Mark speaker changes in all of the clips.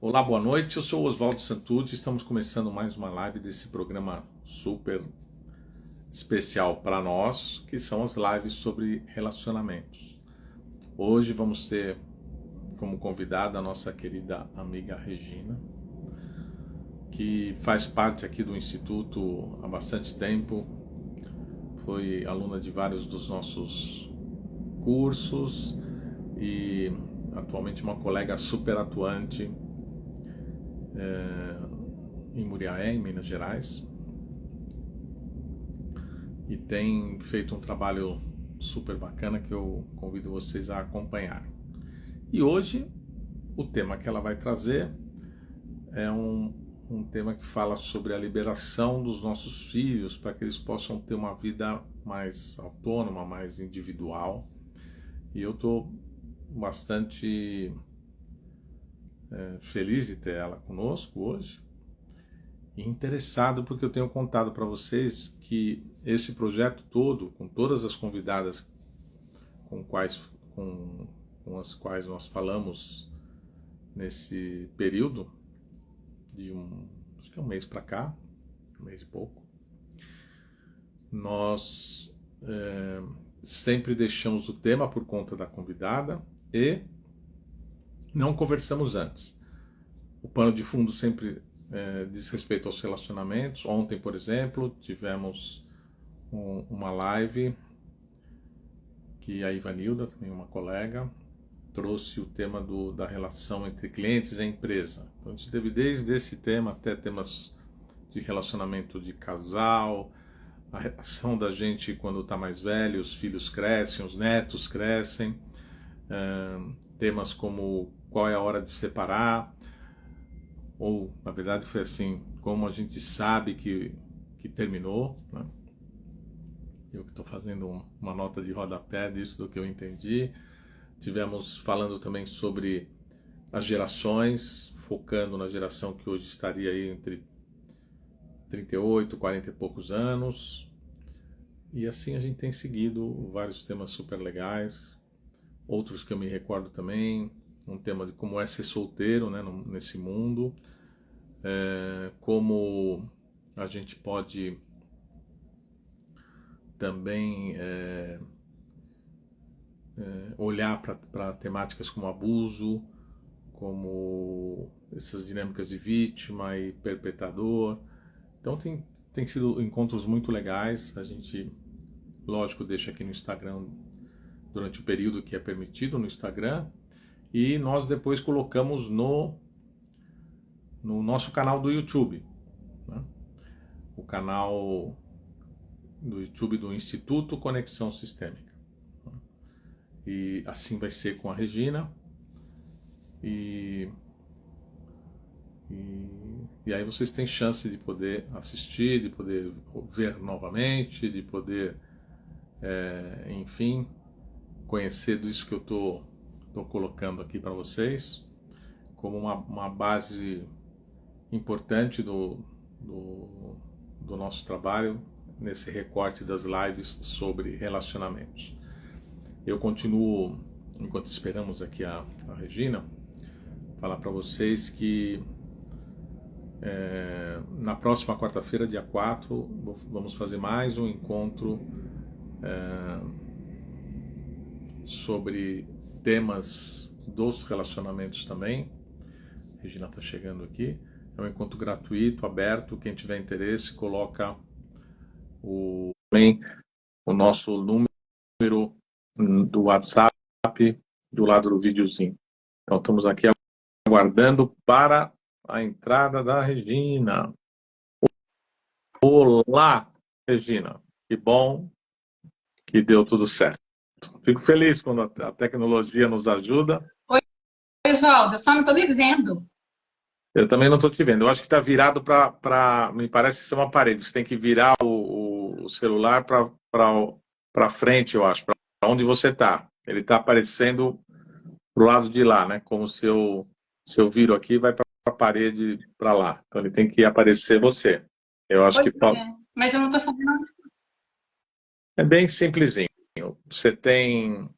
Speaker 1: Olá, boa noite. Eu sou o Oswaldo Santucci. Estamos começando mais uma live desse programa super especial para nós, que são as lives sobre relacionamentos. Hoje vamos ter como convidada a nossa querida amiga Regina, que faz parte aqui do Instituto há bastante tempo, foi aluna de vários dos nossos cursos e atualmente uma colega super atuante em Muriaé, em Minas Gerais, e tem feito um trabalho super bacana que eu convido vocês a acompanhar. E hoje o tema que ela vai trazer é um tema que fala sobre a liberação dos nossos filhos para que eles possam ter uma vida mais autônoma, mais individual. E eu estou bastante feliz de ter ela conosco hoje e interessado porque eu tenho contado para vocês que esse projeto todo, com todas as convidadas com as quais nós falamos nesse período de acho que é um mês para cá, um mês e pouco, nós sempre deixamos o tema por conta da convidada e não conversamos antes. O pano de fundo sempre diz respeito aos relacionamentos. Ontem, por exemplo, tivemos uma live que a Ivanilda, também uma colega, trouxe o tema da relação entre clientes e empresa. Então a gente teve desde esse tema até temas de relacionamento de casal, a relação da gente quando está mais velho, os filhos crescem, os netos crescem, temas como qual é a hora de separar, ou na verdade foi assim, como a gente sabe que terminou, né? Eu que estou fazendo uma nota de rodapé disso do que eu entendi. Tivemos falando também sobre as gerações, focando na geração que hoje estaria aí entre 38, 40 e poucos anos. E assim a gente tem seguido vários temas super legais. Outros que eu me recordo também, um tema de como é ser solteiro, né, nesse mundo. Como a gente pode também olhar para temáticas como abuso, como essas dinâmicas de vítima e perpetrador. Então tem sido encontros muito legais. A gente, lógico, deixa aqui no Instagram durante o período que é permitido no Instagram, e nós depois colocamos no nosso canal do YouTube, né? O canal do YouTube do Instituto Conexão Sistêmica. E assim vai ser com a Regina. E aí vocês têm chance de poder assistir, de poder ver novamente, de poder, enfim, conhecer disso que eu estou colocando aqui para vocês, como uma base importante do nosso trabalho nesse recorte das lives sobre relacionamentos. Eu continuo, enquanto esperamos aqui a Regina, falar para vocês que na próxima quarta-feira, dia 4, vamos fazer mais um encontro sobre temas dos relacionamentos também. A Regina está chegando aqui. É um encontro gratuito, aberto. Quem tiver interesse, coloca o nosso número do WhatsApp do lado do videozinho. Então estamos aqui aguardando para a entrada da Regina. Olá, Regina. Que bom que deu tudo certo. Fico feliz quando a tecnologia nos ajuda.
Speaker 2: Oi, Oswaldo, eu só não estou me vendo.
Speaker 1: Eu também não estou te vendo. Eu acho que está virado me parece ser uma parede. Você tem que virar o celular para frente, eu acho, para onde você está. Ele está aparecendo pro lado de lá, né? Como se eu viro aqui, vai para a parede para lá. Então ele tem que aparecer você. Eu acho
Speaker 2: Pois
Speaker 1: que
Speaker 2: é, mas eu não estou sabendo onde está.
Speaker 1: é bem simplesinho. Você tem,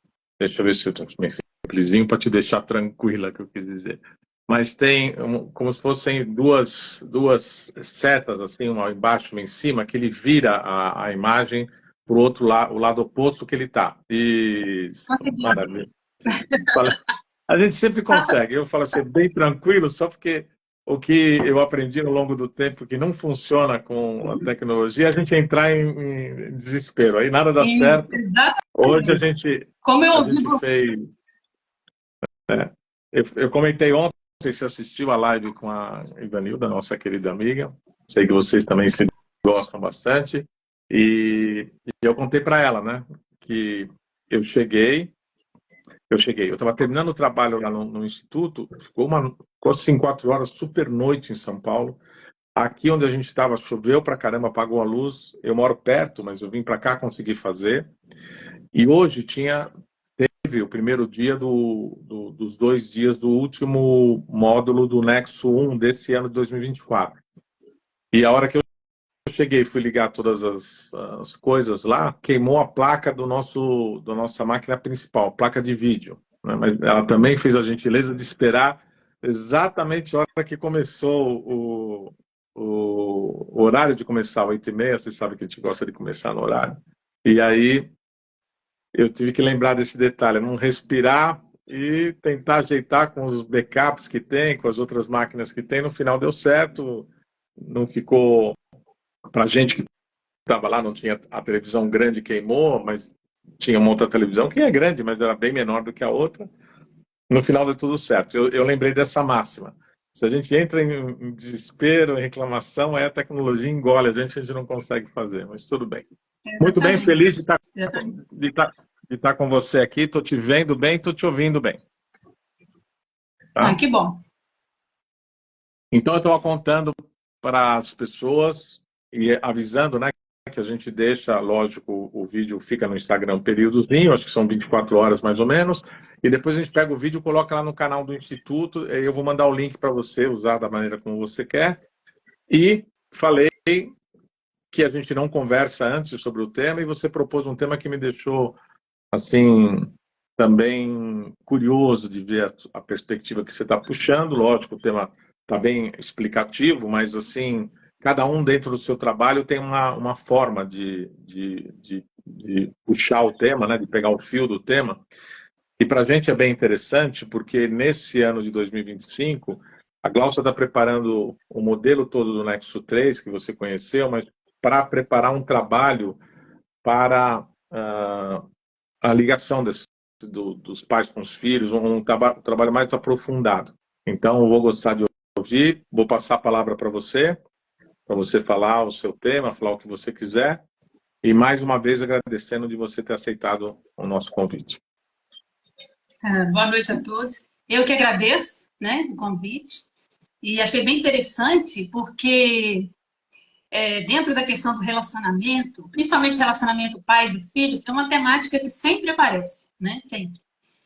Speaker 1: deixa eu ver se eu estou bem simplesinho para te deixar tranquila, que eu quis dizer. mas tem como se fossem duas setas, assim, uma embaixo e uma em cima, que ele vira a imagem para o outro lado, o lado oposto que ele está. E
Speaker 2: Consegui.
Speaker 1: maravilha. A gente sempre consegue. Eu falo assim, bem tranquilo, só porque o que eu aprendi ao longo do tempo que não funciona com a tecnologia, a gente entrar em desespero. Aí nada dá
Speaker 2: Isso,
Speaker 1: certo. Hoje
Speaker 2: exatamente. Como eu
Speaker 1: a
Speaker 2: ouvi
Speaker 1: gente
Speaker 2: você.
Speaker 1: fez. Eu comentei ontem, você assistiu a live com a Ivanilda, nossa querida amiga. Sei que vocês também se gostam bastante. E eu contei para ela, né, que eu cheguei, eu estava terminando o trabalho lá no Instituto, ficou assim 4 horas, super noite em São Paulo. Aqui onde a gente estava, choveu pra caramba, apagou a luz. Eu moro perto, mas eu vim para cá, consegui fazer. E hoje teve o primeiro dia dos 2 dias do último módulo do Nexo 1 desse ano de 2024. E a hora que eu cheguei, fui ligar todas as coisas lá, queimou a placa da nossa máquina principal, placa de vídeo, né? Mas ela também fez a gentileza de esperar exatamente a hora que começou o horário de começar, 8h30, você sabe que a gente gosta de começar no horário. E aí eu tive que lembrar desse detalhe, não respirar e tentar ajeitar com os backups que tem, com as outras máquinas que tem. No final deu certo, não ficou. Para gente que estava lá, não tinha a televisão grande, queimou, mas tinha uma outra televisão que é grande, mas era bem menor do que a outra. No final deu tudo certo. Eu lembrei dessa máxima. Se a gente entra em desespero, em reclamação, aí a tecnologia engole a gente não consegue fazer, mas tudo bem. Muito bem, feliz de
Speaker 2: Exatamente.
Speaker 1: estar,
Speaker 2: Exatamente.
Speaker 1: de estar, de estar com você aqui. Estou te vendo bem, estou te ouvindo bem.
Speaker 2: Ah,
Speaker 1: Tá?
Speaker 2: que bom.
Speaker 1: Então, eu estou contando para as pessoas e avisando, né, que a gente deixa, lógico, o vídeo fica no Instagram um períodozinho, acho que são 24 horas mais ou menos, e depois a gente pega o vídeo e coloca lá no canal do Instituto, e eu vou mandar o link para você usar da maneira como você quer. E falei que a gente não conversa antes sobre o tema, e você propôs um tema que me deixou, assim, também curioso de ver a perspectiva que você está puxando. Lógico, o tema está bem explicativo, mas assim, cada um dentro do seu trabalho tem uma forma de puxar o tema, né, de pegar o fio do tema. E para a gente é bem interessante, porque nesse ano de 2025, a Glaucia está preparando o modelo todo do Nexo 3, que você conheceu, mas para preparar um trabalho para a ligação dos pais com os filhos, um trabalho mais aprofundado. Então, eu vou gostar de ouvir, vou passar a palavra para você falar o seu tema, falar o que você quiser, e mais uma vez agradecendo de você ter aceitado o nosso convite.
Speaker 2: Boa noite a todos. Eu que agradeço, né, o convite. E achei bem interessante porque dentro da questão do relacionamento, principalmente relacionamento pais e filhos, é uma temática que sempre aparece, né? Sempre.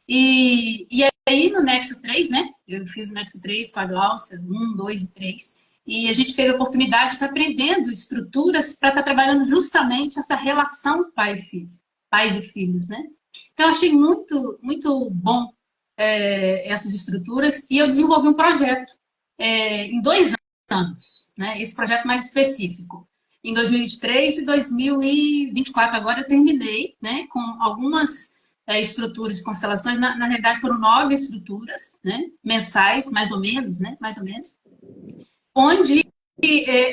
Speaker 2: E aí no Nexo 3, né? Eu fiz o Nexo 3 com a Glaucia, 1, 2 e 3. E a gente teve a oportunidade de estar aprendendo estruturas para estar trabalhando justamente essa relação pai e filho, pais e filhos, né? Então, eu achei muito, muito bom essas estruturas e eu desenvolvi um projeto em 2 anos, né? Esse projeto mais específico. Em 2023 e 2024, agora eu terminei, né? Com algumas estruturas de constelações, na realidade foram 9 estruturas, né? Mensais, mais ou menos, né? Mais ou menos. Onde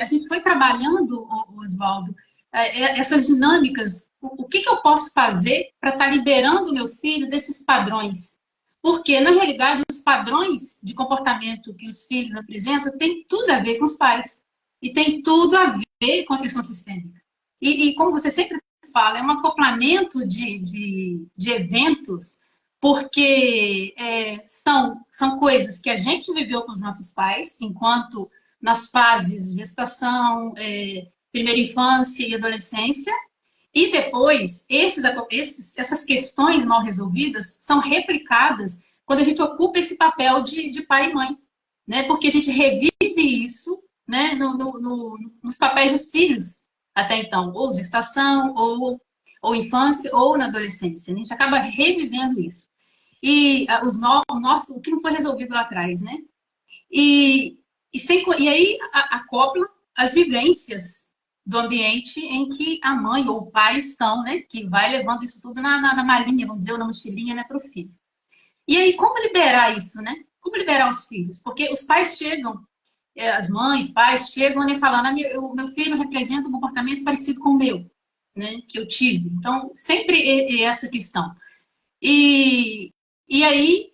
Speaker 2: a gente foi trabalhando, Oswaldo, essas dinâmicas, o que eu posso fazer para estar liberando o meu filho desses padrões? Porque, na realidade, os padrões de comportamento que os filhos apresentam têm tudo a ver com os pais. E tem tudo a ver com a questão sistêmica. E como você sempre fala, é um acoplamento de eventos, porque são coisas que a gente viveu com os nossos pais, enquanto nas fases de gestação, primeira infância e adolescência, e depois, essas questões mal resolvidas são replicadas quando a gente ocupa esse papel de pai e mãe, né? Porque a gente revive isso, né? Nos papéis dos filhos, até então, ou gestação, ou infância, ou na adolescência. Né? A gente acaba revivendo isso. E o que não foi resolvido lá atrás, né? E aí acopla as vivências do ambiente em que a mãe ou o pai estão, né? Que vai levando isso tudo na malinha, vamos dizer, ou na mochilinha, né, para o filho. E aí, como liberar isso, né? Como liberar os filhos? Porque os pais chegam, as mães, pais, chegam, né, falando, o meu filho representa um comportamento parecido com o meu, né? Que eu tive. Então, sempre é essa questão. E aí,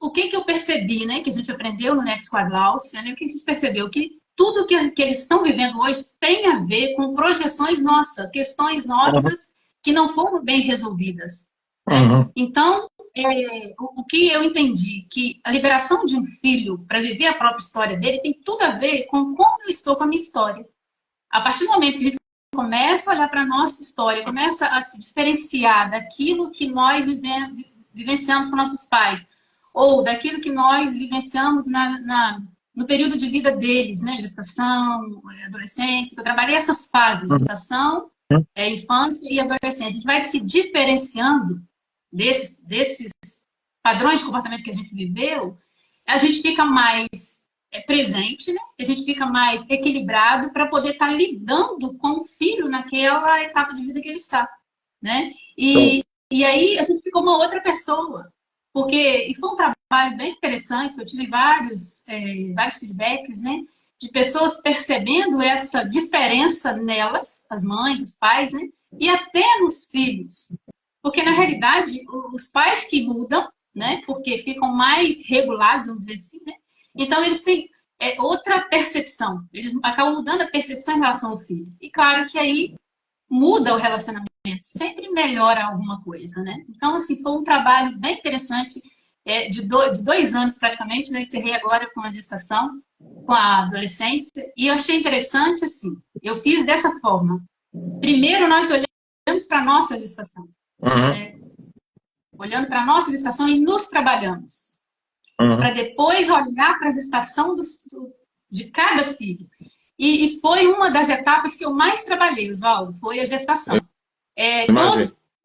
Speaker 2: o que eu percebi, né? Que a gente aprendeu no Next Quadlaus, né? O que a gente percebeu? Que tudo que eles estão vivendo hoje tem a ver com projeções nossas, questões nossas que não foram bem resolvidas. Né? Então, o que eu entendi, que a liberação de um filho para viver a própria história dele tem tudo a ver com como eu estou com a minha história. A partir do momento que a gente começa a olhar para a nossa história, começa a se diferenciar daquilo que nós vivenciamos com nossos pais, ou daquilo que nós vivenciamos no período de vida deles, né? Gestação, adolescência. Eu trabalhei essas fases, gestação, infância e adolescência. A gente vai se diferenciando desses padrões de comportamento que a gente viveu, a gente fica mais presente, né? A gente fica mais equilibrado para poder estar lidando com o filho naquela etapa de vida que ele está, né? E aí a gente ficou uma outra pessoa, e foi um trabalho bem interessante, eu tive vários feedbacks, né? De pessoas percebendo essa diferença nelas, as mães, os pais, né? E até nos filhos. Porque, na realidade, os pais que mudam, né? Porque ficam mais regulados, vamos dizer assim, né? Então, eles têm outra percepção. Eles acabam mudando a percepção em relação ao filho. E, claro, que aí muda o relacionamento. Sempre melhora alguma coisa, né? Então, assim, foi um trabalho bem interessante, de 2 anos, praticamente. Né? Eu encerrei agora com a gestação, com a adolescência. E eu achei interessante, assim, eu fiz dessa forma. Primeiro, nós olhamos para a nossa gestação. Olhando para a nossa gestação e nos trabalhamos. Para depois olhar para a gestação de cada filho. E foi uma das etapas que eu mais trabalhei, Oswaldo, foi a gestação.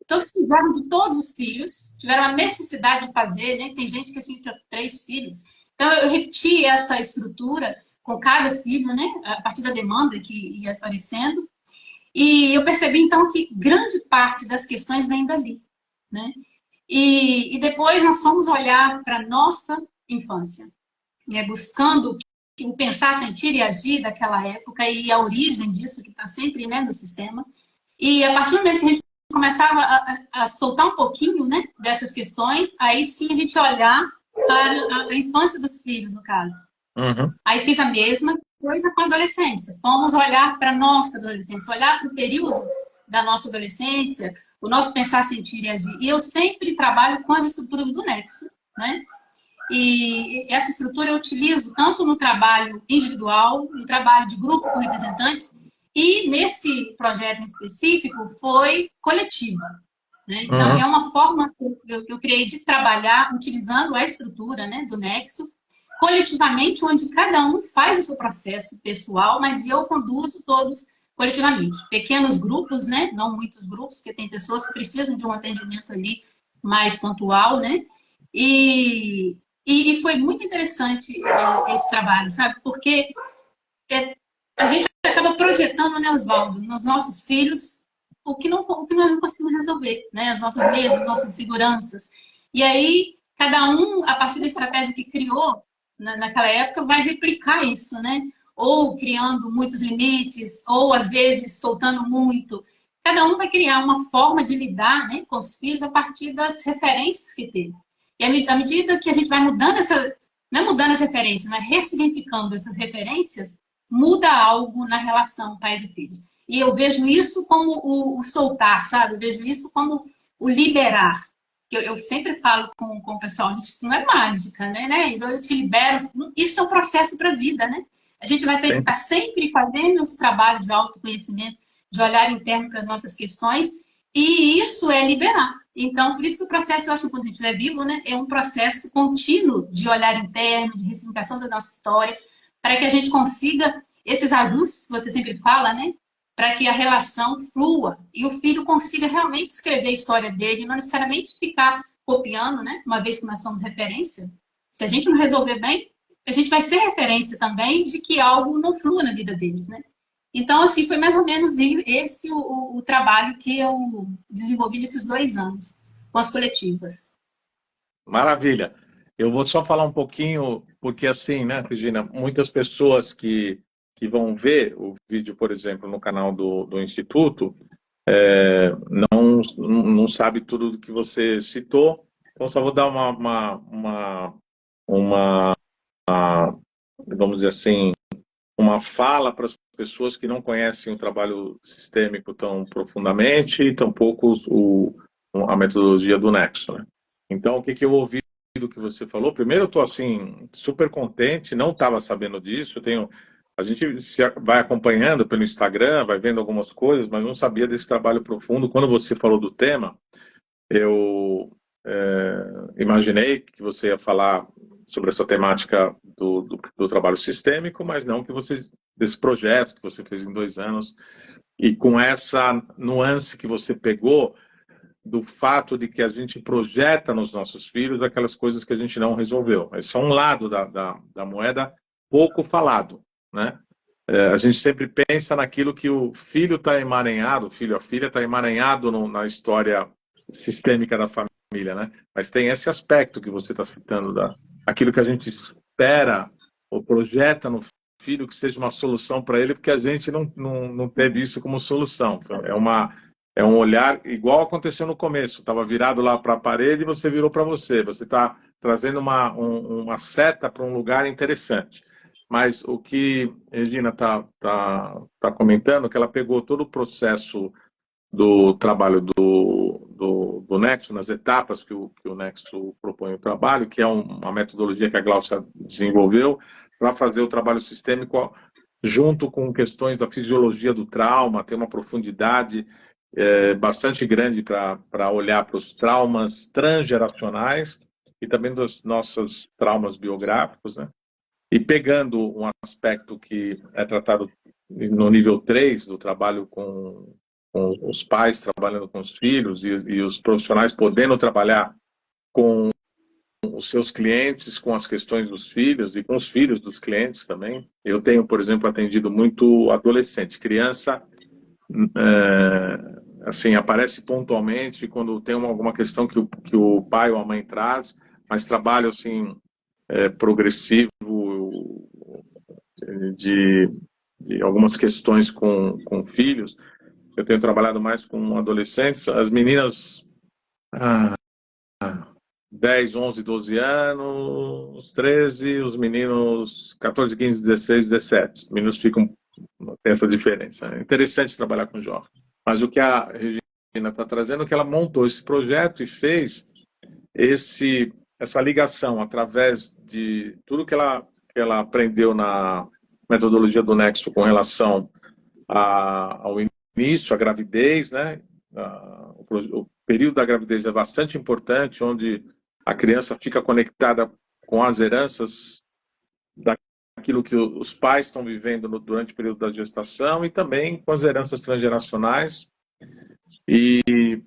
Speaker 2: Todos fizeram de todos os filhos, tiveram a necessidade de fazer, né? Tem gente que assim, tinha 3 filhos. Então, eu repeti essa estrutura com cada filho, né? A partir da demanda que ia aparecendo. E eu percebi, então, que grande parte das questões vem dali, né? E depois nós fomos olhar para a nossa infância, né? Buscando o pensar, sentir e agir daquela época e a origem disso que está sempre, né, no sistema. E a partir do momento que a gente começava a soltar um pouquinho, né, dessas questões, aí sim a gente olhar para a infância dos filhos, no caso. Aí fiz a mesma coisa com a adolescência. Vamos olhar para a nossa adolescência, olhar para o período da nossa adolescência, o nosso pensar, sentir e agir. E eu sempre trabalho com as estruturas do Nexo, né? E essa estrutura eu utilizo tanto no trabalho individual, no trabalho de grupo com representantes, e nesse projeto em específico foi coletiva. Né? Então, é uma forma que eu criei de trabalhar utilizando a estrutura, né, do Nexo, coletivamente, onde cada um faz o seu processo pessoal, mas eu conduzo todos coletivamente. Pequenos grupos, né? Não muitos grupos, porque tem pessoas que precisam de um atendimento ali mais pontual, né? E foi muito interessante esse trabalho, sabe? Porque a gente acaba projetando, né, Oswaldo, nos nossos filhos o que nós não conseguimos resolver, né? As nossas medos, as nossas inseguranças. E aí, cada um, a partir da estratégia que criou naquela época, vai replicar isso, né? Ou criando muitos limites, ou às vezes soltando muito. Cada um vai criar uma forma de lidar, né, com os filhos a partir das referências que teve. E à medida que a gente vai mudando não é mudando as referências, mas ressignificando essas referências, muda algo na relação pais e filhos. E eu vejo isso como o soltar, sabe? Eu vejo isso como o liberar. Eu sempre falo com o pessoal, gente, isso não é mágica, né? Então eu te libero. Isso é um processo para a vida, né? A gente vai ter que estar sempre fazendo esse trabalho de autoconhecimento, de olhar interno para as nossas questões, e isso é liberar. Então, por isso que o processo, eu acho que quando a gente estiver vivo, né, é um processo contínuo de olhar interno, de ressignificação da nossa história, para que a gente consiga esses ajustes que você sempre fala, né? Para que a relação flua e o filho consiga realmente escrever a história dele, não necessariamente ficar copiando, né? Uma vez que nós somos referência. Se a gente não resolver bem, a gente vai ser referência também de que algo não flua na vida deles, né? Então, assim, foi mais ou menos esse o trabalho que eu desenvolvi nesses 2 anos com as coletivas.
Speaker 1: Maravilha. Eu vou só falar um pouquinho, porque assim, né, Regina, muitas pessoas que vão ver o vídeo, por exemplo, no canal do Instituto, não sabe tudo do que você citou. Então, só vou dar uma, vamos dizer assim, uma fala para as pessoas que não conhecem o trabalho sistêmico tão profundamente e tampouco a metodologia do Nexo, né? Então, o que eu ouvi do que você falou? Primeiro, eu estou assim super contente, não estava sabendo disso. A gente vai acompanhando pelo Instagram, vai vendo algumas coisas, mas não sabia desse trabalho profundo. Quando você falou do tema, eu imaginei que você ia falar sobre essa temática do trabalho sistêmico, mas não que você desse projeto que você fez em 2 anos e com essa nuance que você pegou do fato de que a gente projeta nos nossos filhos aquelas coisas que a gente não resolveu. Esse é um lado da moeda pouco falado, né? A gente sempre pensa naquilo que o filho está emaranhado, o filho, a filha está emaranhado na história sistêmica da família, né? Mas tem esse aspecto que você está citando, aquilo que a gente espera ou projeta no filho que seja uma solução para ele, porque a gente não teve isso como solução. Então, é um olhar igual aconteceu no começo. Estava virado lá para a parede e você virou para você. Você está trazendo uma seta para um lugar interessante. Mas o que a Regina tá comentando, que ela pegou todo o processo do trabalho do Nexo, nas etapas que o Nexo propõe o trabalho, que é uma metodologia que a Glaucia desenvolveu para fazer o trabalho sistêmico junto com questões da fisiologia do trauma, ter uma profundidade bastante grande para olhar para os traumas transgeracionais e também dos nossos traumas biográficos, né? E pegando um aspecto que é tratado no nível 3 do trabalho com os pais trabalhando com os filhos e os profissionais podendo trabalhar com os seus clientes, com as questões dos filhos e com os filhos dos clientes também. Eu tenho, por exemplo, atendido muito adolescentes, criança, assim, aparece pontualmente quando tem alguma questão que o pai ou a mãe traz, mas trabalho, assim, progressivo de algumas questões com filhos. Eu tenho trabalhado mais com adolescentes, as meninas 10, 11, 12 anos, 13, os meninos 14, 15, 16, 17. Os meninos ficam, tem essa diferença. É interessante trabalhar com jovens. Mas o que a Regina está trazendo é que ela montou esse projeto e fez essa ligação através de tudo que ela aprendeu na metodologia do Nexo com relação ao início, à gravidez, né? O período da gravidez é bastante importante, onde a criança fica conectada com as heranças daquilo que os pais estão vivendo durante o período da gestação e também com as heranças transgeracionais e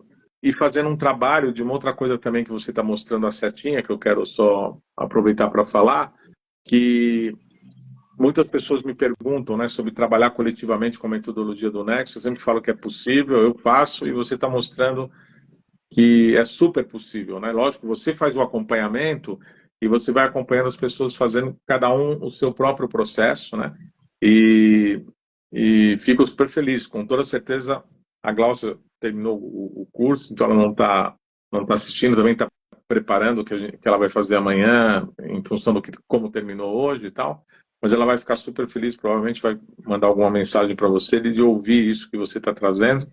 Speaker 1: fazendo um trabalho de uma outra coisa também que você está mostrando a setinha, que eu quero só aproveitar para falar, que muitas pessoas me perguntam, né, sobre trabalhar coletivamente com a metodologia do Nexo. Eu sempre falo que é possível, eu faço, e você está mostrando que é super possível, né? Lógico, você faz o acompanhamento e você vai acompanhando as pessoas fazendo cada um o seu próprio processo, né? E fico super feliz. Com toda certeza, a Glaucia terminou o curso, então ela não tá assistindo, também está preparando o que ela vai fazer amanhã, em função como terminou hoje e tal. Mas ela vai ficar super feliz, provavelmente vai mandar alguma mensagem para você de ouvir isso que você está trazendo.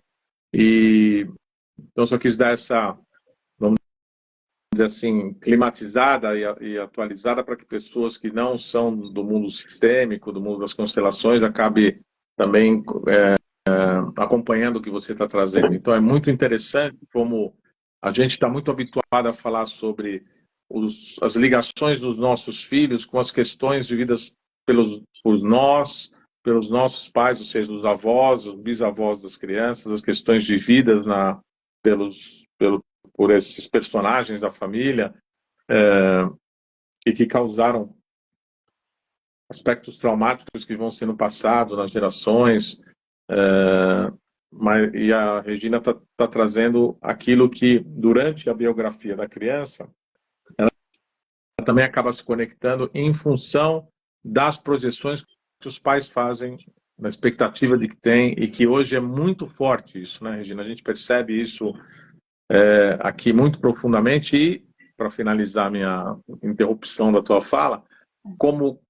Speaker 1: Então, só quis dar essa, vamos dizer assim, climatizada e atualizada para que pessoas que não são do mundo sistêmico, do mundo das constelações, acabem também acompanhando o que você está trazendo. Então, é muito interessante como a gente está muito habituado a falar sobre as ligações dos nossos filhos com as questões vividas por nós, pelos nossos pais, ou seja, os avós, os bisavós das crianças, as questões vividas por esses personagens da família e que causaram aspectos traumáticos que vão sendo passados nas gerações, e a Regina está trazendo aquilo que, durante a biografia da criança, ela também acaba se conectando em função das projeções que os pais fazem, na expectativa de que tem, e que hoje é muito forte isso, né, Regina? A gente percebe isso aqui muito profundamente e, para finalizar a minha interrupção da tua fala, como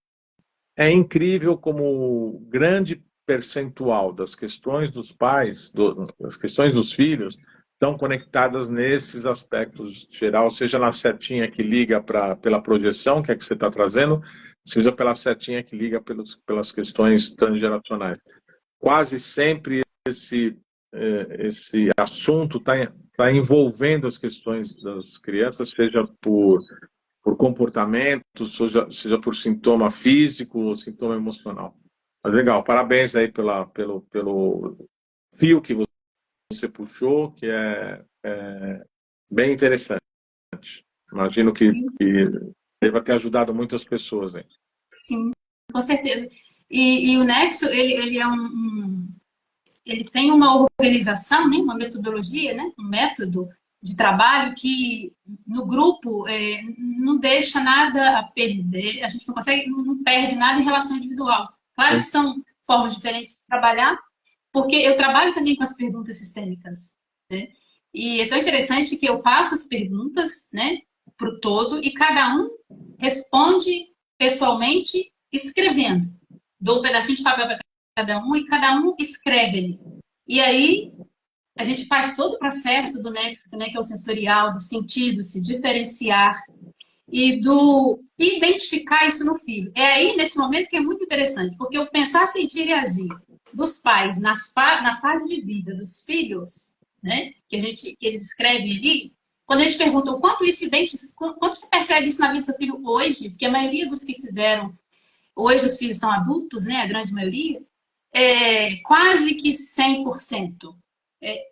Speaker 1: é incrível como grande percentual das questões dos pais, das questões dos filhos, estão conectadas nesses aspectos geral, seja na setinha que liga pela projeção, que é que você está trazendo, seja pela setinha que liga pelas questões transgeracionais. Quase sempre esse assunto está envolvendo as questões das crianças, seja por comportamento, seja por sintoma físico ou sintoma emocional. Mas legal, parabéns aí pelo fio que você puxou, que é bem interessante. Imagino que deva ter ajudado muitas pessoas aí.
Speaker 2: Sim, com certeza. E o Nexo, ele ele tem uma organização, né, uma metodologia, né, um método de trabalho que no grupo não deixa nada a perder, a gente não consegue, não perde nada em relação individual. Claro que são formas diferentes de trabalhar, porque eu trabalho também com as perguntas sistêmicas, né? E é tão interessante que eu faço as perguntas, né, para o todo, e cada um responde pessoalmente escrevendo. Dou um pedacinho de papel para cada um e cada um escreve ali. E aí a gente faz todo o processo do Nexo, né, que é o sensorial, do sentido, se diferenciar e do identificar isso no filho. É aí, nesse momento, que é muito interessante, porque o pensar, sentir e agir dos pais na fase de vida dos filhos, né, que eles escrevem ali, quando a gente pergunta o quanto isso quanto você percebe isso na vida do seu filho hoje, porque a maioria dos que fizeram, hoje os filhos são adultos, né, a grande maioria, quase que 100%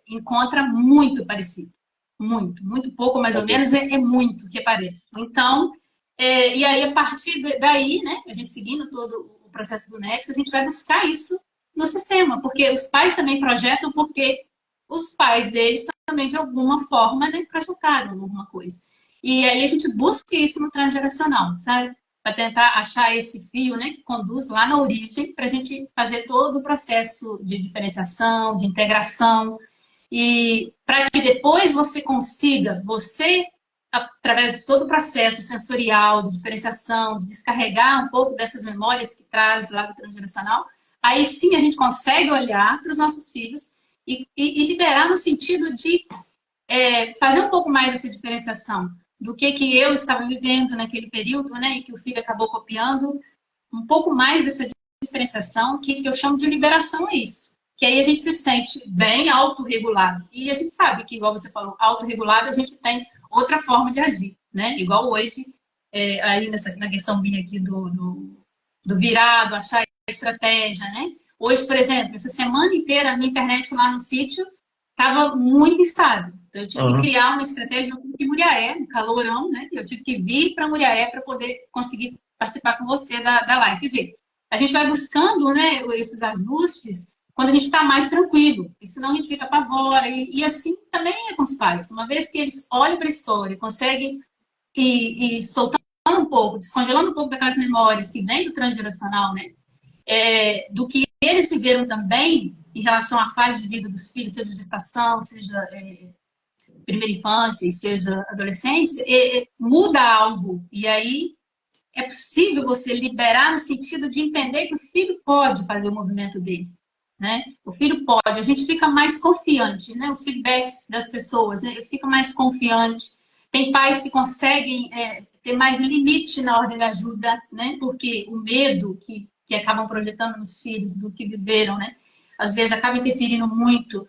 Speaker 2: encontra muito parecido. Muito pouco, mais ou menos, é muito que parece. Então, e aí, a partir daí, né, a gente seguindo todo o processo do Nexo, a gente vai buscar isso no sistema, porque os pais também projetam, porque os pais deles também, de alguma forma, né, projetaram alguma coisa. E aí a gente busca isso no transgeracional, sabe? Para tentar achar esse fio, né, que conduz lá na origem, para a gente fazer todo o processo de diferenciação, de integração, e para que depois você consiga, através de todo o processo sensorial, de diferenciação, de descarregar um pouco dessas memórias que traz lá do transgeracional, aí sim a gente consegue olhar para os nossos filhos e liberar no sentido de fazer um pouco mais essa diferenciação do que eu estava vivendo naquele período, né, e que o filho acabou copiando, um pouco mais dessa diferenciação, que eu chamo de liberação, é isso. Que aí a gente se sente bem autorregulado. E a gente sabe que, igual você falou, autorregulado, a gente tem outra forma de agir, né? Igual hoje, aí na questão minha aqui do virado, achar estratégia, né? Hoje, por exemplo, essa semana inteira a minha internet lá no sítio estava muito instável. Então, eu tive que criar uma estratégia de Muriaé, um calorão, né? Eu tive que vir para Muriaé para poder conseguir participar com você da live. Quer dizer, a gente vai buscando, né, esses ajustes quando a gente está mais tranquilo, e senão a gente fica apavora, e assim também é com os pais. Uma vez que eles olham para a história, conseguem ir soltando um pouco, descongelando um pouco daquelas memórias que vêm do transgeracional, né, do que eles viveram também em relação à fase de vida dos filhos, seja gestação, seja primeira infância, seja adolescência, muda algo, e aí é possível você liberar no sentido de entender que o filho pode fazer o movimento dele. Né? O filho pode, a gente fica mais confiante, né? Os feedbacks das pessoas, né? Fica mais confiante. Tem pais que conseguem ter mais limite na ordem da ajuda, né? Porque o medo que acabam projetando nos filhos do que viveram, né? Às vezes acaba interferindo muito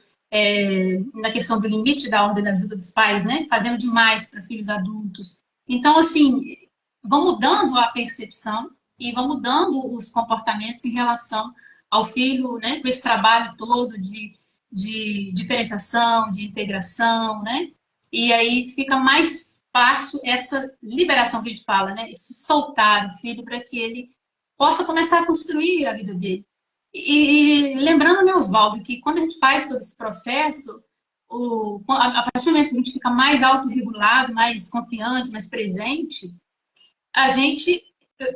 Speaker 2: na questão do limite da ordem da ajuda dos pais, né? Fazendo demais para filhos adultos. Então, assim, vão mudando a percepção e vão mudando os comportamentos em relação ao filho, né, com esse trabalho todo de diferenciação, de integração, né? E aí fica mais fácil essa liberação que a gente fala, né? Esse soltar o filho para que ele possa começar a construir a vida dele. E lembrando, né, Oswaldo, que quando a gente faz todo esse processo, a partir do momento que a gente fica mais autorregulado, mais confiante, mais presente, a gente,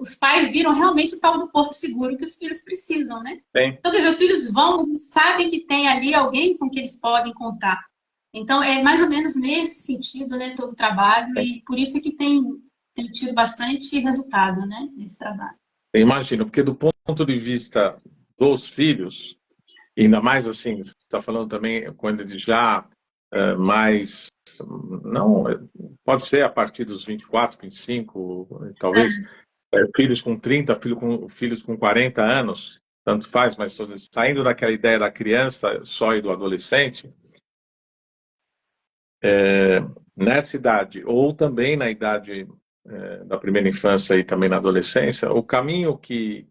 Speaker 2: os pais viram realmente o tal do porto seguro que os filhos precisam, né?
Speaker 1: Sim.
Speaker 2: Então, quer dizer, os filhos vão e sabem que tem ali alguém com que eles podem contar. Então, é mais ou menos nesse sentido, né, todo o trabalho, e por isso é que tem tido bastante resultado, né, nesse trabalho.
Speaker 1: Eu imagino, porque do ponto de vista dos filhos, ainda mais assim, você está falando também quando eles já mais, não, pode ser a partir dos 24, 25, talvez, filhos com 30, filhos com 40 anos, tanto faz, mas saindo daquela ideia da criança só e do adolescente, nessa idade, ou também na idade da primeira infância e também na adolescência, o caminho que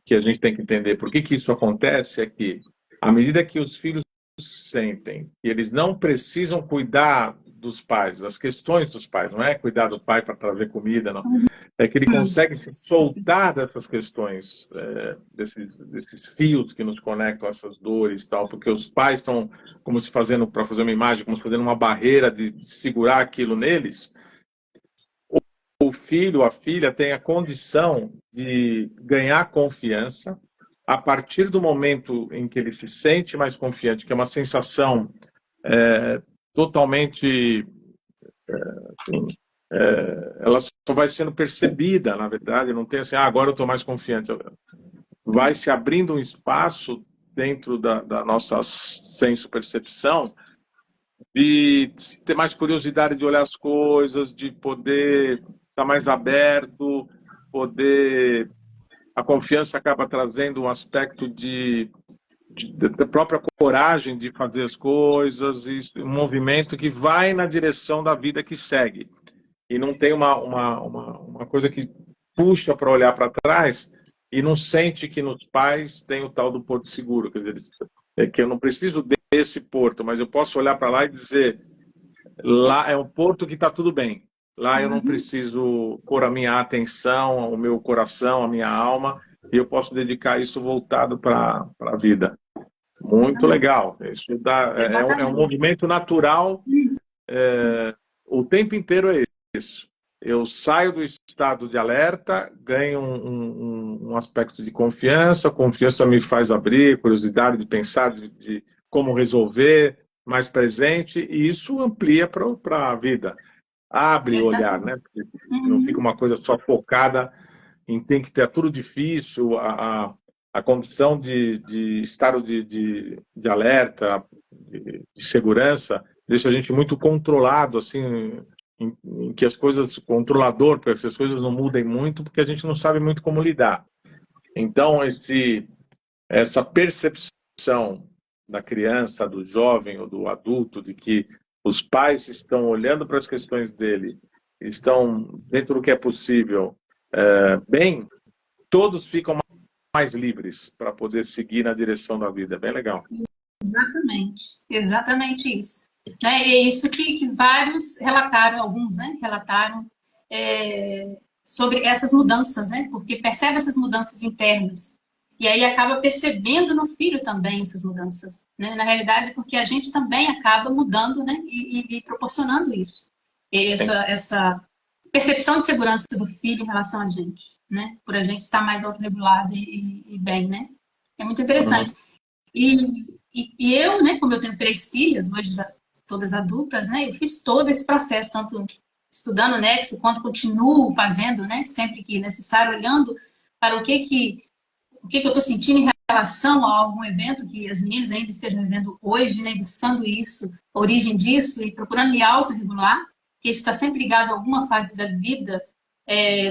Speaker 1: a gente tem que entender por que isso acontece é que, à medida que os filhos sentem que eles não precisam cuidar dos pais, das questões dos pais, não é cuidar do pai para trazer comida, não. É que ele consegue se soltar dessas questões, desses fios que nos conectam a essas dores, tal, porque os pais estão como se fazendo, para fazer uma imagem, como se fazendo uma barreira de segurar aquilo neles. O filho, a filha tem a condição de ganhar confiança a partir do momento em que ele se sente mais confiante, que é uma sensação totalmente, assim, ela só vai sendo percebida, na verdade, não tem assim, agora eu estou mais confiante. Vai se abrindo um espaço dentro da nossa senso-percepção de ter mais curiosidade de olhar as coisas, de poder estar mais aberto, poder... A confiança acaba trazendo um aspecto da própria coragem de fazer as coisas, e um movimento que vai na direção da vida que segue. E não tem uma coisa que puxa para olhar para trás e não sente que nos pais tem o tal do porto seguro. Quer dizer, que eu não preciso desse porto, mas eu posso olhar para lá e dizer, lá é um porto que está tudo bem. Lá eu não preciso pôr a minha atenção, o meu coração, a minha alma, e eu posso dedicar isso voltado para a vida. Muito legal. Isso é um movimento natural. O tempo inteiro é isso. Eu saio do estado de alerta, ganho um aspecto de confiança, a confiança me faz abrir, curiosidade de pensar, de como resolver, mais presente, e isso amplia para a vida. Abre o olhar, né? Porque não fica uma coisa só focada em tem que ter tudo difícil, a condição de estado de alerta, de segurança, deixa a gente muito controlado, assim, em que as coisas, controlador, para que as coisas não mudem muito, porque a gente não sabe muito como lidar. Então, essa percepção da criança, do jovem ou do adulto, de que os pais estão olhando para as questões dele, estão, dentro do que é possível, bem, todos ficam mais livres para poder seguir na direção da vida. É bem legal.
Speaker 2: Exatamente isso. É isso que vários relataram, alguns, né, relataram sobre essas mudanças, né, porque percebe essas mudanças internas. E aí acaba percebendo no filho também essas mudanças, né? Na realidade, porque a gente também acaba mudando, né? E proporcionando isso. Essa percepção de segurança do filho em relação a gente, né? Por a gente estar mais autorregulado e bem, né? É muito interessante. E eu, né? Como eu tenho 3 filhas, hoje já todas adultas, né? Eu fiz todo esse processo, tanto estudando o Nexo, quanto continuo fazendo, né? Sempre que necessário, olhando para o que eu estou sentindo em relação a algum evento que as meninas ainda estejam vivendo hoje, né, buscando isso, a origem disso e procurando me autorregular, que isso está sempre ligado a alguma fase da vida,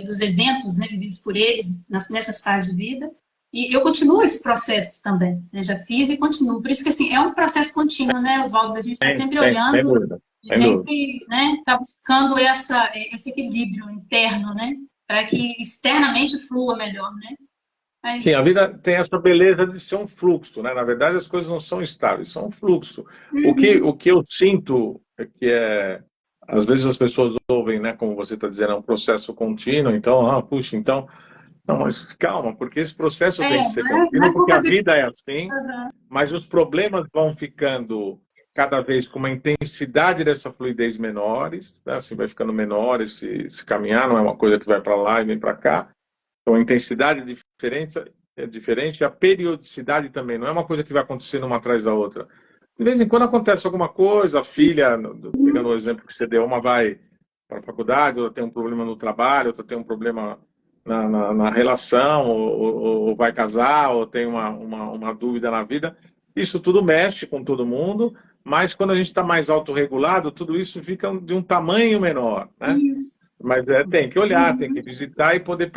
Speaker 2: dos eventos, né, vividos por eles nessas fases de vida. E eu continuo esse processo também, né, já fiz e continuo. Por isso que, assim, é um processo contínuo, né, Oswaldo? A gente está sempre olhando, sempre, né, está buscando esse equilíbrio interno, né, para que externamente flua melhor, né?
Speaker 1: Sim, a vida tem essa beleza de ser um fluxo, né? Na verdade, as coisas não são estáveis, são um fluxo. O que eu sinto é que às vezes as pessoas ouvem, né, como você está dizendo, é um processo contínuo, então, puxa, então, Não, mas calma, porque esse processo tem que ser
Speaker 2: não
Speaker 1: contínuo,
Speaker 2: é
Speaker 1: porque a
Speaker 2: culpa de...
Speaker 1: vida é assim,
Speaker 2: Uhum.
Speaker 1: mas os problemas vão ficando cada vez com uma intensidade dessa fluidez menores, né? Assim vai ficando menor esse caminhar, não é uma coisa que vai para lá e vem para cá. Então a intensidade é diferente, a periodicidade também, não é uma coisa que vai acontecendo uma atrás da outra. De vez em quando acontece alguma coisa, a filha, pegando o exemplo que você deu, uma vai para a faculdade, outra tem um problema no trabalho, outra tem um problema na relação, ou vai casar, ou tem uma dúvida na vida. Isso tudo mexe com todo mundo, mas quando a gente está mais autorregulado, tudo isso fica de um tamanho menor, né?
Speaker 2: Isso.
Speaker 1: Mas tem que olhar, tem que
Speaker 2: Uhum.
Speaker 1: visitar e poder,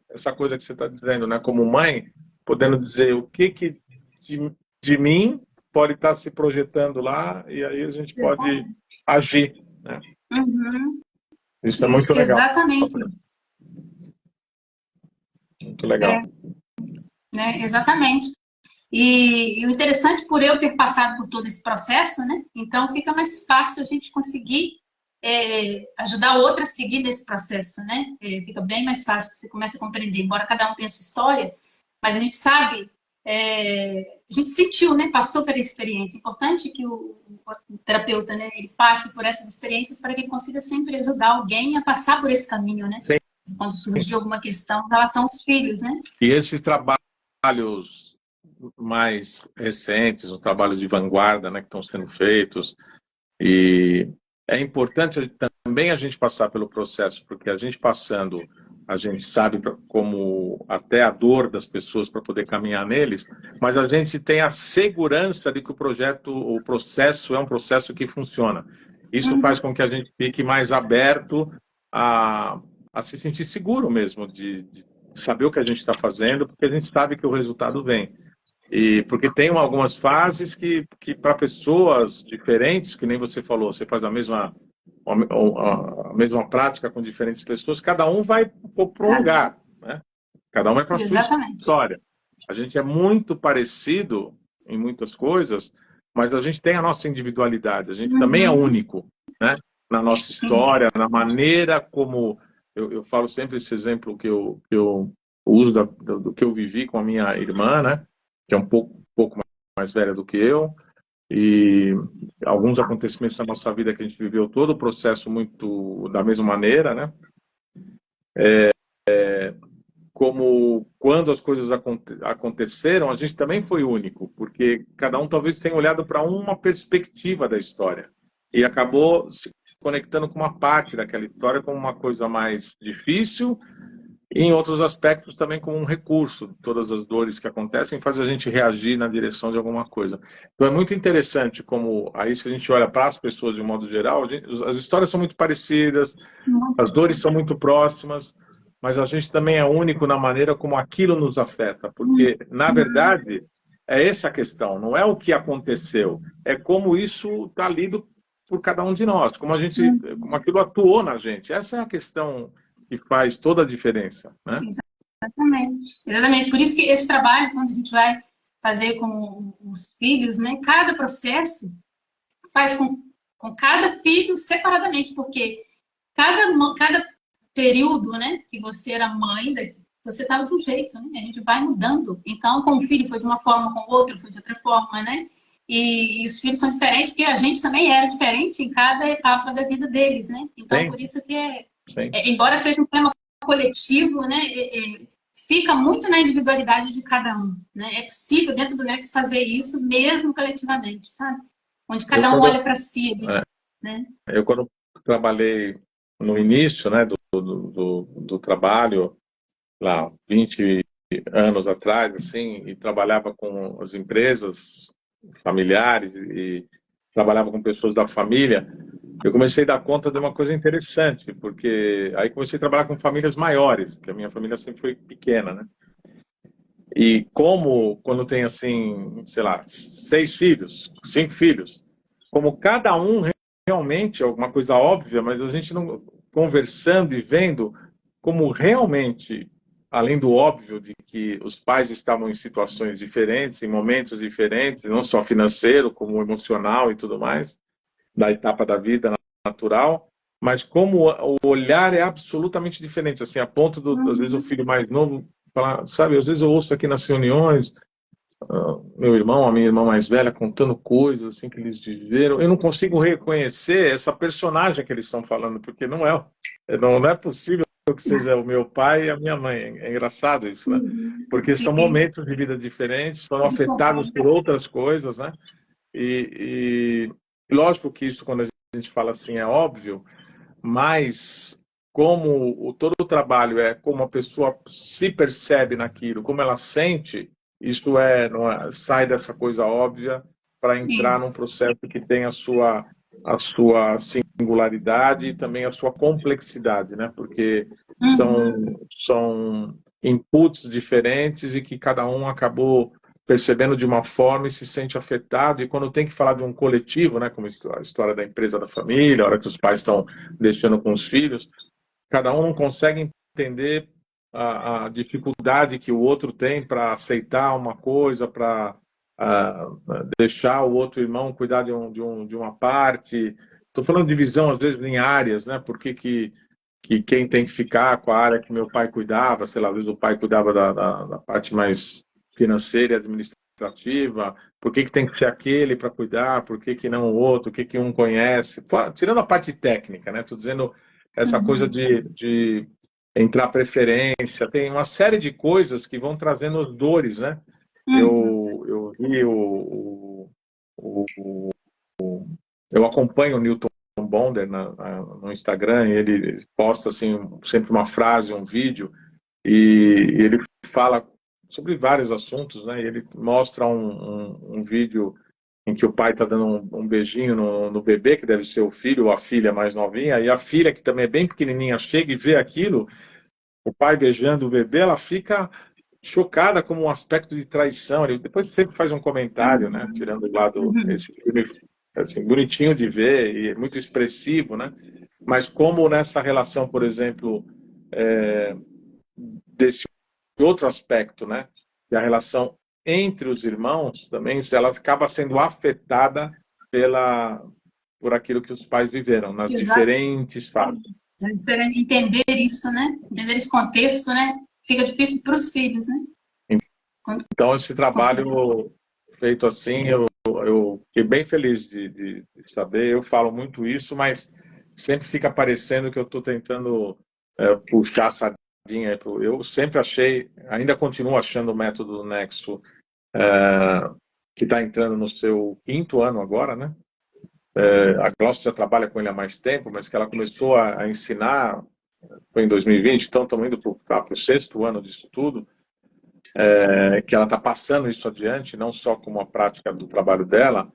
Speaker 1: essa coisa que você está dizendo, né? Como mãe, podendo dizer o que de mim pode estar se projetando lá, e aí a gente pode
Speaker 2: Exatamente.
Speaker 1: agir, né?
Speaker 2: Uhum.
Speaker 1: Isso é muito
Speaker 2: Isso,
Speaker 1: legal.
Speaker 2: exatamente isso.
Speaker 1: Muito legal.
Speaker 2: É, né? Exatamente. E o interessante, por eu ter passado por todo esse processo, né? Então fica mais fácil a gente conseguir ajudar o outro a seguir nesse processo, né? Fica bem mais fácil, você começa a compreender, embora cada um tenha a sua história, mas a gente sabe, a gente sentiu, né? Passou pela experiência. É importante que o terapeuta, né? Ele passe por essas experiências para que ele consiga sempre ajudar alguém a passar por esse caminho, né?
Speaker 1: Sim.
Speaker 2: Quando surgir alguma questão em relação aos filhos, né?
Speaker 1: E esses trabalhos mais recentes, os trabalhos de vanguarda, né, que estão sendo feitos, e é importante também a gente passar pelo processo, porque a gente passando, a gente sabe como até a dor das pessoas para poder caminhar neles, mas a gente tem a segurança de que o processo é um processo que funciona. Isso faz
Speaker 2: Uhum.
Speaker 1: com que a gente fique mais aberto a, a se sentir seguro mesmo, de saber o que a gente está fazendo, porque a gente sabe que o resultado vem. E porque tem algumas fases que para pessoas diferentes, que nem você falou, você faz a mesma prática com diferentes pessoas, cada um vai para um
Speaker 2: Uhum.
Speaker 1: lugar, né? Cada um vai para a sua
Speaker 2: Exatamente.
Speaker 1: história. A gente é muito parecido em muitas coisas, mas a gente tem a nossa individualidade, a gente também é
Speaker 2: Uhum.
Speaker 1: único, né? Na nossa
Speaker 2: Sim.
Speaker 1: história, na maneira como... Eu falo sempre esse exemplo que eu uso do que eu vivi com a minha irmã, né? Que é um pouco mais velha do que eu, e alguns acontecimentos da nossa vida que a gente viveu todo o processo muito da mesma maneira, né? Como quando as coisas aconteceram, a gente também foi único, porque cada um talvez tenha olhado para uma perspectiva da história e acabou se conectando com uma parte daquela história como uma coisa mais difícil e em outros aspectos também como um recurso. Todas as dores que acontecem fazem a gente reagir na direção de alguma coisa. Então é muito interessante como aí se a gente olha para as pessoas de um modo geral, as histórias são muito parecidas, as dores são muito próximas, mas a gente também é único na maneira como aquilo nos afeta, porque, na verdade, é essa a questão, não é o que aconteceu, é como isso está lido por cada um de nós, como aquilo atuou na gente. Essa é a questão que faz toda a diferença, né?
Speaker 2: Exatamente. Exatamente. Por isso que esse trabalho, quando a gente vai fazer com os filhos, né, cada processo faz com cada filho separadamente, porque cada período, né, que você era mãe, você estava de um jeito, né? A gente vai mudando. Então, com o filho foi de uma forma, com o outro foi de outra forma, né? E os filhos são diferentes, porque a gente também era diferente em cada etapa da vida deles, né? Então,
Speaker 1: Sim,
Speaker 2: por isso que
Speaker 1: sim.
Speaker 2: embora seja um tema coletivo, né? Fica muito na individualidade de cada um, né? É possível dentro do Nex fazer isso mesmo coletivamente, sabe? Onde
Speaker 1: Eu
Speaker 2: cada um
Speaker 1: quando,
Speaker 2: olha para si,
Speaker 1: é,
Speaker 2: né?
Speaker 1: eu quando trabalhei no início, né, do trabalho, lá, 20 anos atrás, assim, e trabalhava com as empresas familiares e trabalhava com pessoas da família, eu comecei a dar conta de uma coisa interessante, porque aí comecei a trabalhar com famílias maiores, porque a minha família sempre foi pequena, né? E como, quando tem, assim, sei lá, 6 filhos, 5 filhos, como cada um realmente é alguma coisa óbvia, mas a gente não conversando e vendo como realmente, além do óbvio de que os pais estavam em situações diferentes, em momentos diferentes, não só financeiro, como emocional e tudo mais, da etapa da vida natural, mas como o olhar é absolutamente diferente, assim, a ponto às vezes o filho mais novo falar, sabe, às vezes eu ouço aqui nas reuniões, meu irmão, a minha irmã mais velha contando coisas assim que eles viveram, eu não consigo reconhecer essa personagem que eles estão falando, porque não é possível que seja o meu pai e a minha mãe. É engraçado isso, né? Porque são
Speaker 2: Sim,
Speaker 1: momentos de vida diferentes, foram
Speaker 2: eu
Speaker 1: afetados
Speaker 2: concordo.
Speaker 1: por outras coisas, né? E lógico que isso, quando a gente fala assim, é óbvio, mas como todo o trabalho é como a pessoa se percebe naquilo, como ela sente, isso sai dessa coisa óbvia para entrar num
Speaker 2: Isso.
Speaker 1: processo que tem a sua singularidade e também a sua complexidade, né? Porque são inputs diferentes e que cada um acabou percebendo de uma forma e se sente afetado. E quando tem que falar de um coletivo, né, como a história da empresa da família, a hora que os pais estão deixando com os filhos, cada um não consegue entender a dificuldade que o outro tem para aceitar uma coisa, para deixar o outro irmão cuidar de uma parte. Estou falando de visão, às vezes, em áreas, né? Por que quem tem que ficar com a área que meu pai cuidava, sei lá, às vezes o pai cuidava da parte mais financeira e administrativa, por que tem que ser aquele para cuidar, por que não o outro, o que um conhece, tirando a parte técnica, né? Estou dizendo essa coisa
Speaker 2: Uhum.
Speaker 1: de entrar preferência, tem uma série de coisas que vão trazendo as dores, né?
Speaker 2: Uhum.
Speaker 1: Eu vi eu acompanho o Newton Bonder no Instagram, e ele posta assim sempre uma frase, um vídeo, e ele fala sobre vários assuntos, né? E ele mostra um vídeo em que o pai está dando um beijinho no bebê, que deve ser o filho ou a filha mais novinha, e a filha, que também é bem pequenininha, chega e vê aquilo, o pai beijando o bebê, ela fica chocada como um aspecto de traição. Ele depois sempre faz um comentário, né? Tirando o lado,
Speaker 2: Uhum.
Speaker 1: esse filme assim, bonitinho de ver e muito expressivo, né? Mas como nessa relação, por exemplo, desse outro aspecto, né? Que a relação entre os irmãos também, ela acaba sendo afetada por aquilo que os pais viveram, nas
Speaker 2: Exato.
Speaker 1: diferentes fases.
Speaker 2: Entender isso, né? Entender esse contexto, né? Fica difícil para os filhos, né? Quando
Speaker 1: Então, esse
Speaker 2: conseguem.
Speaker 1: trabalho feito assim, eu fiquei bem feliz de saber. Eu falo muito isso, mas sempre fica parecendo que eu estou tentando puxar a sardinha. Eu sempre achei, ainda continuo achando o método Nexo, que está entrando no seu quinto ano agora, né? A Glaucia já trabalha com ele há mais tempo, mas que ela começou a ensinar, foi em 2020, então estamos indo para o sexto ano disso tudo, que ela está passando isso adiante, não só como a prática do trabalho dela,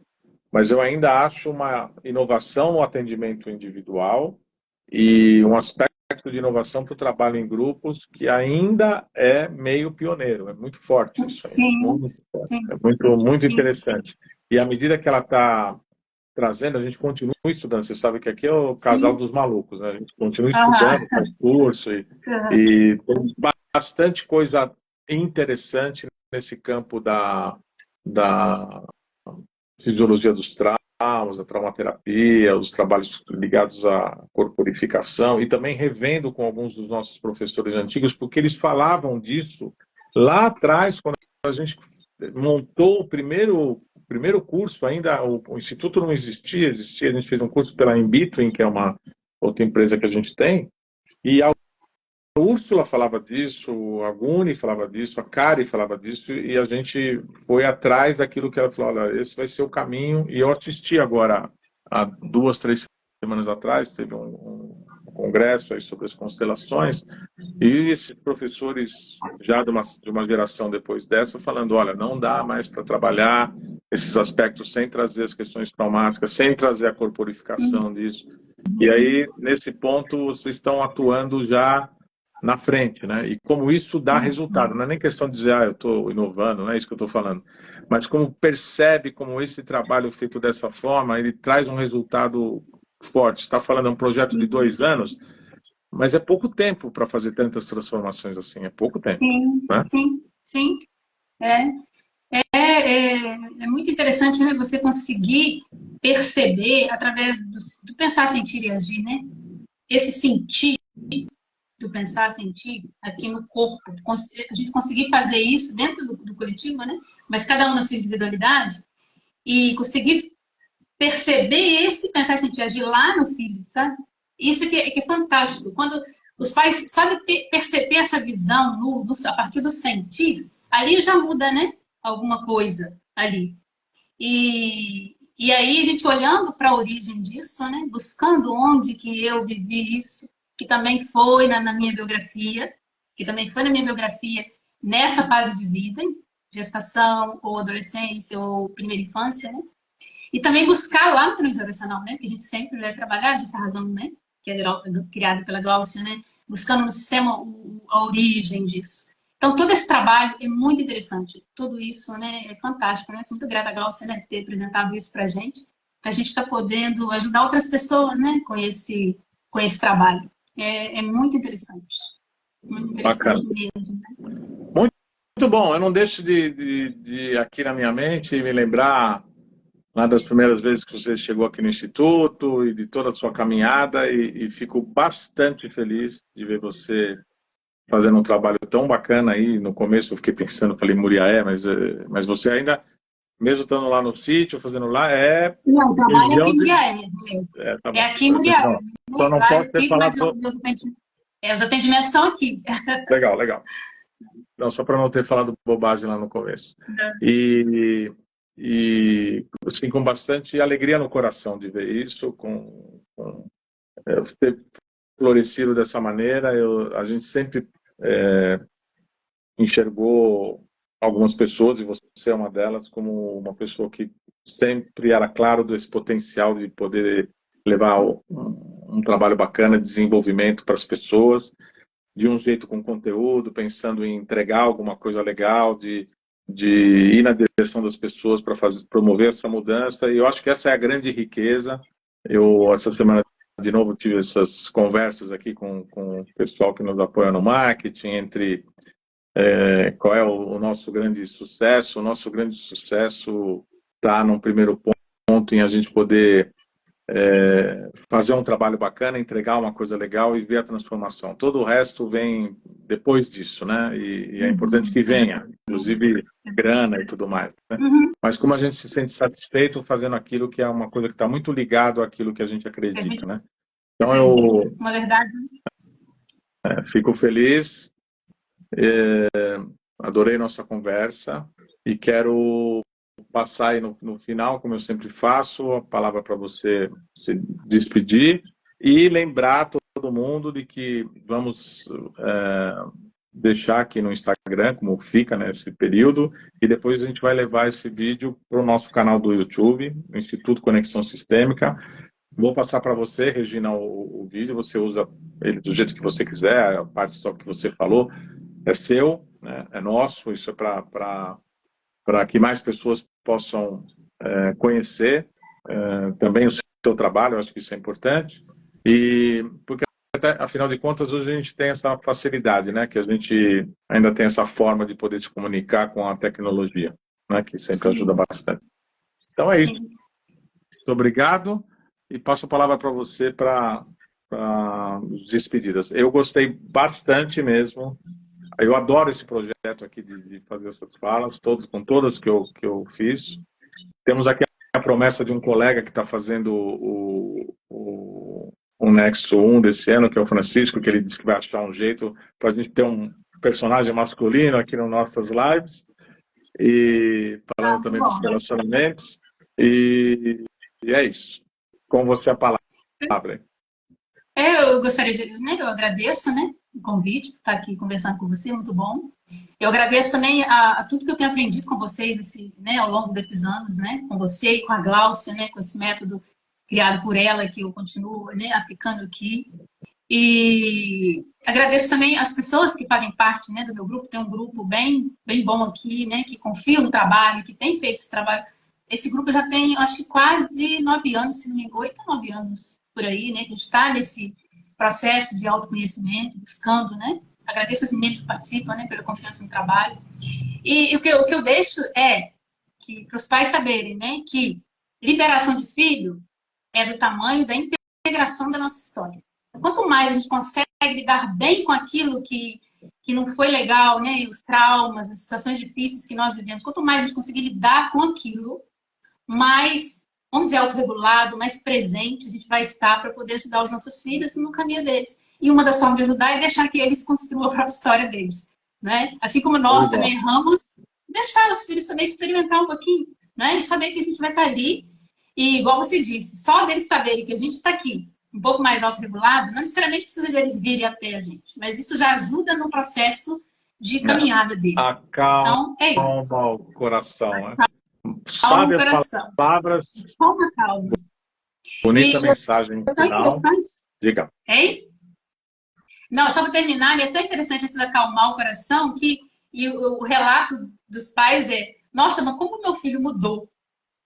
Speaker 1: mas eu ainda acho uma inovação no atendimento individual e um aspecto de inovação para o trabalho em grupos que ainda é meio pioneiro. É muito forte isso ainda,
Speaker 2: Sim,
Speaker 1: muito forte,
Speaker 2: sim,
Speaker 1: é muito, muito
Speaker 2: sim.
Speaker 1: interessante. E à medida que ela está trazendo, a gente continua estudando. Você sabe que aqui é o casal
Speaker 2: Sim.
Speaker 1: dos malucos, né? A gente continua
Speaker 2: Aham.
Speaker 1: estudando, faz curso
Speaker 2: Aham.
Speaker 1: e tem bastante coisa interessante nesse campo da fisiologia dos traumas, da traumaterapia, os trabalhos ligados à corporificação e também revendo com alguns dos nossos professores antigos, porque eles falavam disso lá atrás, quando a gente montou o primeiro curso, ainda o Instituto não existia, a gente fez um curso pela Inbetween, que é uma outra empresa que a gente tem, e a Úrsula falava disso, a Guni falava disso, a Kari falava disso, e a gente foi atrás daquilo que ela falou, olha, esse vai ser o caminho, e eu assisti agora, há 2, 3 semanas atrás, teve um congresso aí sobre as constelações, e esses professores, já de uma geração depois dessa, falando, olha, não dá mais para trabalhar esses aspectos sem trazer as questões traumáticas, sem trazer a corporificação disso. E aí, nesse ponto, vocês estão atuando já na frente, né? E como isso dá resultado. Não é nem questão de dizer, eu estou inovando, não é isso que eu estou falando. Mas como percebe como esse trabalho feito dessa forma, ele traz um resultado forte. Você está falando, é um projeto de 2 anos, mas é pouco tempo para fazer tantas transformações assim, é pouco tempo,
Speaker 2: Sim,
Speaker 1: né?
Speaker 2: sim, sim. É, é muito interessante, né, você conseguir perceber através do pensar, sentir e agir, né? esse sentir, do pensar, sentir aqui no corpo, a gente conseguir fazer isso dentro do coletivo, né? Mas cada um na sua individualidade, e conseguir perceber esse pensar, sentir, agir lá no filho, sabe? Isso que é fantástico. Quando os pais sabem perceber essa visão a partir do sentir, ali já muda, né? Alguma coisa ali. E aí a gente olhando para a origem disso, né? Buscando onde que eu vivi isso, que também foi na minha biografia, nessa fase de vida, gestação, ou adolescência, ou primeira infância, né? E também buscar lá no transgeracional, né? Que a gente sempre vai trabalhar, Justa Razão, né? Que é criado pela Glaucia, né? Buscando no sistema a origem disso. Então, todo esse trabalho é muito interessante. Tudo isso, né? É fantástico, né? Sou muito grata a Glaucia, né? Por ter apresentado isso pra gente. Pra gente estar podendo ajudar outras pessoas, né? Com esse trabalho. É muito interessante. Muito interessante
Speaker 1: Bacana.
Speaker 2: mesmo, né?
Speaker 1: Muito bom. Eu não deixo de aqui na minha mente me lembrar uma das primeiras vezes que você chegou aqui no Instituto e de toda a sua caminhada e fico bastante feliz de ver você fazendo um trabalho tão bacana aí. No começo eu fiquei pensando, falei Muriaé, mas você ainda, mesmo estando lá no sítio, fazendo lá, é
Speaker 2: Não, o trabalho é aqui
Speaker 1: região
Speaker 2: em
Speaker 1: de...
Speaker 2: Muriaé.
Speaker 1: tá
Speaker 2: É
Speaker 1: bom.
Speaker 2: aqui em Muriaé.
Speaker 1: Só não
Speaker 2: Vários
Speaker 1: posso ter
Speaker 2: filhos, mas
Speaker 1: falado...
Speaker 2: os atendimentos são aqui.
Speaker 1: Legal, legal. Não, só para não ter falado bobagem lá no começo. E assim, com bastante alegria no coração de ver isso, ter florescido dessa maneira. A gente sempre enxergou algumas pessoas, e você é uma delas, como uma pessoa que sempre era claro desse potencial de poder levar um trabalho bacana de desenvolvimento para as pessoas, de um jeito com conteúdo, pensando em entregar alguma coisa legal, de ir na direção das pessoas para promover essa mudança. E eu acho que essa é a grande riqueza. Eu, essa semana, de novo, tive essas conversas aqui com o pessoal que nos apoia no marketing, entre qual é o nosso grande sucesso. O nosso grande sucesso está num primeiro ponto em a gente poder fazer um trabalho bacana, entregar uma coisa legal e ver a transformação. Todo o resto vem depois disso, né? E é importante que venha, inclusive grana e tudo mais, né? Mas como a gente se sente satisfeito fazendo aquilo que é uma coisa que está muito ligado àquilo que a gente acredita, né? Então eu
Speaker 2: Uma verdade.
Speaker 1: fico feliz, adorei nossa conversa e quero passar aí no final, como eu sempre faço, a palavra para você se despedir e lembrar todo mundo de que vamos deixar aqui no Instagram, como fica nesse período, e depois a gente vai levar esse vídeo para o nosso canal do YouTube, Instituto Conexão Sistêmica. Vou passar para você, Regina, o vídeo, você usa ele do jeito que você quiser, a parte só que você falou é seu, né? É nosso, isso é para que mais pessoas possam conhecer também o seu trabalho. Eu acho que isso é importante, e porque afinal de contas hoje a gente tem essa facilidade, né, que a gente ainda tem essa forma de poder se comunicar com a tecnologia, né, que sempre ajuda bastante. Então é isso. Muito obrigado e passo a palavra para você para despedidas. Eu gostei bastante mesmo. Eu adoro esse projeto aqui de fazer essas falas, com todas que eu fiz. Temos aqui a promessa de um colega que está fazendo o Nexo 1 desse ano, que é o Francisco, que ele disse que vai achar um jeito para a gente ter um personagem masculino aqui nas nossas lives, e falando também dos relacionamentos. E é isso. Com você a palavra.
Speaker 2: Eu gostaria né, eu agradeço, né, o convite por estar aqui conversando com você, muito bom. Eu agradeço também a tudo que eu tenho aprendido com vocês né, ao longo desses anos, né, com você e com a Glaucia, né, com esse método criado por ela, que eu continuo, né, aplicando aqui. E agradeço também as pessoas que fazem parte, né, do meu grupo. Tem um grupo bem bom aqui, né, que confia no trabalho, que tem feito esse trabalho. Esse grupo já tem, acho que quase 9 anos, se não me engano, 8 ou 9 anos por aí, né, que a gente está nesse processo de autoconhecimento, buscando, né. Agradeço as meninas que participam, né, pela confiança no trabalho. E o que eu deixo é que para os pais saberem, né, que liberação de filho é do tamanho da integração da nossa história. quanto mais a gente consegue lidar bem com aquilo que não foi legal, né? Os traumas, as situações difíceis que nós vivemos, quanto mais a gente conseguir lidar com aquilo, mais, vamos dizer, autorregulado, mais presente a gente vai estar para poder ajudar os nossos filhos no caminho deles. E uma das formas de ajudar é deixar que eles construam a própria história deles, né? Assim como nós também erramos, deixar os filhos também experimentar um pouquinho, né? E saber que a gente vai estar ali. E, igual você disse, só deles saberem que a gente está aqui, um pouco mais autorregulado, não necessariamente precisa deles virem até a gente, mas isso já ajuda no processo de caminhada deles.
Speaker 1: Acalma
Speaker 2: então, é isso.
Speaker 1: o coração.
Speaker 2: Sabe as
Speaker 1: palavras.
Speaker 2: Calma, calma.
Speaker 1: Bonita mensagem final. Diga.
Speaker 2: Hein? Não, só para terminar, é tão interessante isso de acalmar o coração que o relato dos pais é: nossa, mas como meu filho mudou?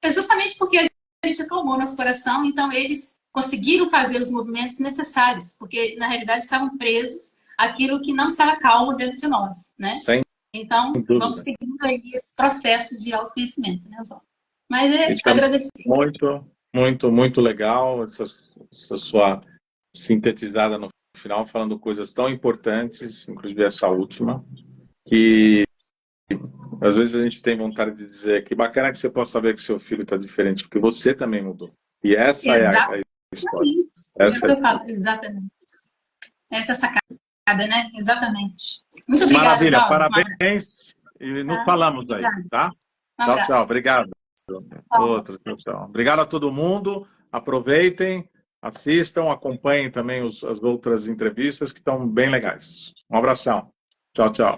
Speaker 2: É justamente porque a gente acalmou nosso coração, então eles conseguiram fazer os movimentos necessários, porque na realidade estavam presos àquilo que não estava calmo dentro de nós, né? Então, vamos seguindo aí esse processo de autoconhecimento, né, Oswaldo? Mas é agradecer.
Speaker 1: Muito legal essa sua sintetizada no final, falando coisas tão importantes, inclusive essa última, que às vezes a gente tem vontade de dizer que bacana que você possa saber que seu filho está diferente, porque você também mudou. E essa é a história.
Speaker 2: Exatamente. Essa é a sacada, né? Exatamente. Muito obrigada,
Speaker 1: Maravilha,
Speaker 2: João.
Speaker 1: parabéns. E nos falamos aí, tá? Tchau, tchau. Obrigado. Tchau. Obrigado a todo mundo. Aproveitem, assistam, acompanhem também as outras entrevistas que estão bem legais. Um abração. Tchau, tchau.